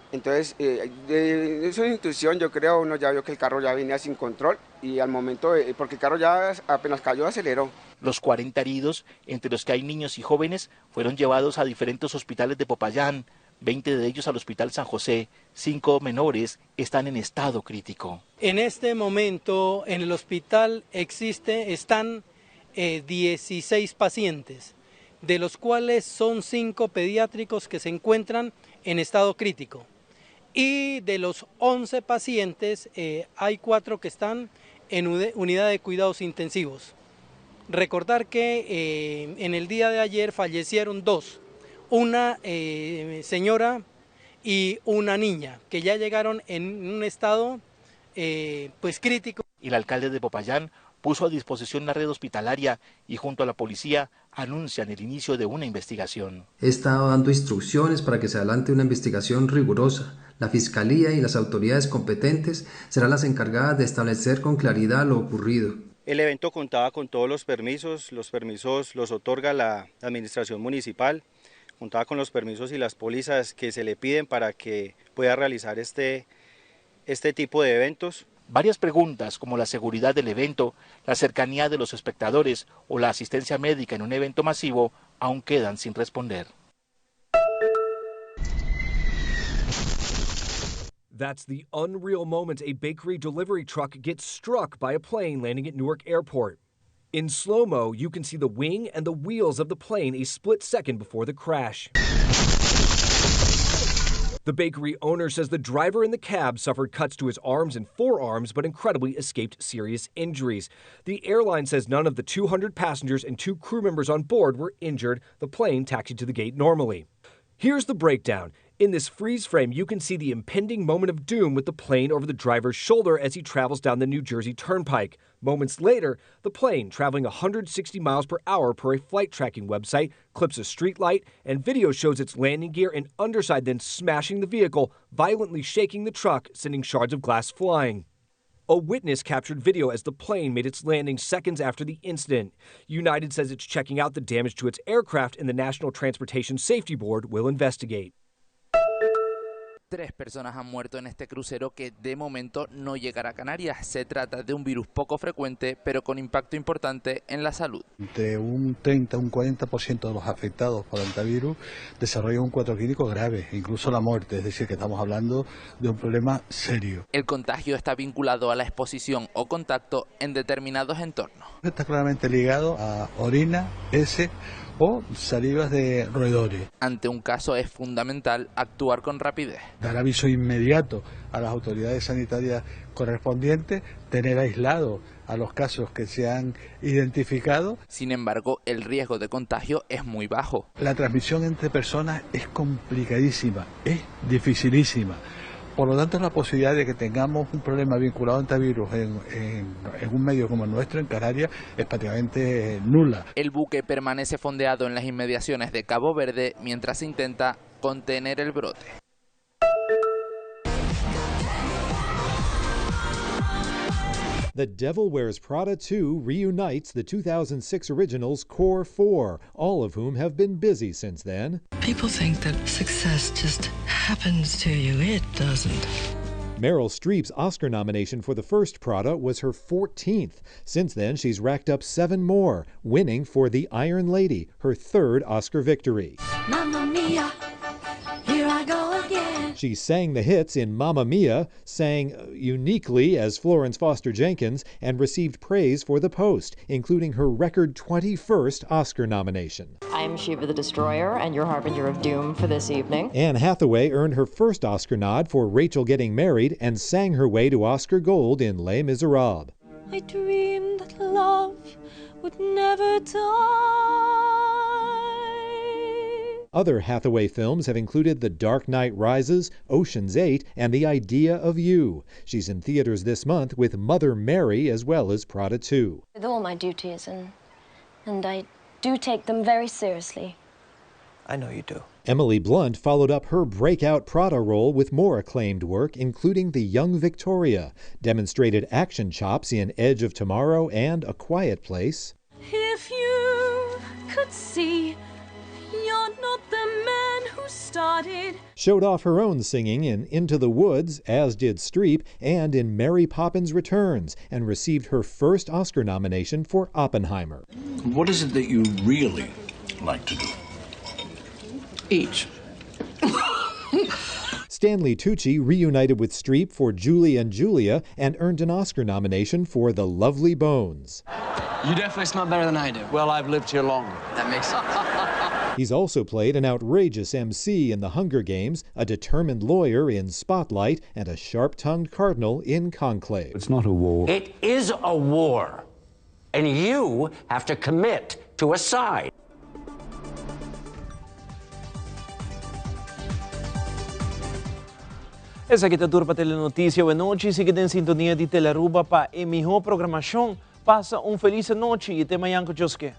Entonces, eso es intuición, yo creo, uno ya vio que el carro ya venía sin control y al momento, porque el carro ya apenas cayó, aceleró. Los 40 heridos, entre los que hay niños y jóvenes, fueron llevados a diferentes hospitales de Popayán, 20 de ellos al Hospital San José, 5 menores están en estado crítico. En este momento en el hospital están 16 pacientes, de los cuales son 5 pediátricos que se encuentran en estado crítico. Y de los 11 pacientes, hay 4 que están en unidad de cuidados intensivos. Recordar que en el día de ayer fallecieron 2, una señora y una niña, que ya llegaron en un estado pues crítico. El alcalde de Popayán puso a disposición la red hospitalaria y junto a la policía anuncian el inicio de una investigación. He estado dando instrucciones para que se adelante una investigación rigurosa. La Fiscalía y las autoridades competentes serán las encargadas de establecer con claridad lo ocurrido. El evento contaba con todos los permisos los otorga la administración municipal, contaba con los permisos y las pólizas que se le piden para que pueda realizar este tipo de eventos. Varias preguntas como la seguridad del evento, la cercanía de los espectadores o la asistencia médica en un evento masivo aún quedan sin responder. That's the unreal moment a bakery delivery truck gets struck by a plane landing at Newark Airport. In slow-mo, you can see the wing and the wheels of the plane a split second before the crash. The bakery owner says the driver in the cab suffered cuts to his arms and forearms, but incredibly escaped serious injuries. The airline says none of the 200 passengers and 2 crew members on board were injured. The plane taxied to the gate normally. Here's the breakdown. In this freeze frame, you can see the impending moment of doom with the plane over the driver's shoulder as he travels down the New Jersey Turnpike. Moments later, the plane, traveling 160 miles per hour per a flight tracking website, clips a streetlight, and video shows its landing gear and underside then smashing the vehicle, violently shaking the truck, sending shards of glass flying. A witness captured video as the plane made its landing seconds after the incident. United says it's checking out the damage to its aircraft and the National Transportation Safety Board will investigate. 3 personas han muerto en este crucero que de momento no llegará a Canarias. Se trata de un virus poco frecuente, pero con impacto importante en la salud. Entre un 30 a un 40% de los afectados por el virus desarrollan un cuadro clínico grave, incluso la muerte, es decir, que estamos hablando de un problema serio. El contagio está vinculado a la exposición o contacto en determinados entornos. Está claramente ligado a orina, heces o salivas de roedores. Ante un caso es fundamental actuar con rapidez. Dar aviso inmediato a las autoridades sanitarias correspondientes, tener aislado a los casos que se han identificado. Sin embargo, el riesgo de contagio es muy bajo. La transmisión entre personas es complicadísima, es dificilísima. Por lo tanto, la posibilidad de que tengamos un problema vinculado a antivirus en un medio como el nuestro, en Canarias, es prácticamente nula. El buque permanece fondeado en las inmediaciones de Cabo Verde mientras se intenta contener el brote. The Devil Wears Prada 2 reunites the 2006 original's core 4, all of whom have been busy since then. People think that success just happens to you. It doesn't. Meryl Streep's Oscar nomination for the first Prada was her 14th. Since then, she's racked up 7 more, winning for The Iron Lady, her 3rd Oscar victory. Mamma mia, here I go again. She sang the hits in Mamma Mia, sang uniquely as Florence Foster Jenkins, and received praise for The Post, including her record 21st Oscar nomination. I'm Shiva the Destroyer, and your harbinger of doom for this evening. Anne Hathaway earned her first Oscar nod for Rachel Getting Married and sang her way to Oscar Gold in Les Miserables. I dreamed that love would never die. Other Hathaway films have included The Dark Knight Rises, Ocean's 8, and The Idea of You. She's in theaters this month with Mother Mary as well as Prada 2. With all my duties, and I do take them very seriously. I know you do. Emily Blunt followed up her breakout Prada role with more acclaimed work, including The Young Victoria, demonstrated action chops in Edge of Tomorrow and A Quiet Place. If you could see, you're not the man who started. Showed off her own singing in Into the Woods, as did Streep, and in Mary Poppins Returns, and received her first Oscar nomination for Oppenheimer. What is it that you really like to do? Eat. Stanley Tucci reunited with Streep for Julie and Julia and earned an Oscar nomination for The Lovely Bones. You definitely smell better than I do. Well, I've lived here longer. That makes sense. He's also played an outrageous MC in The Hunger Games, a determined lawyer in Spotlight, and a sharp-tongued cardinal in Conclave. It's not a war. It is a war, and you have to commit to a side. Esa que te turba Telenoticia. Buenas noches. Sigue en sintonía de Teleruba para a mejor programación. Passa uma feliz noite e até amanhã com Deus quer.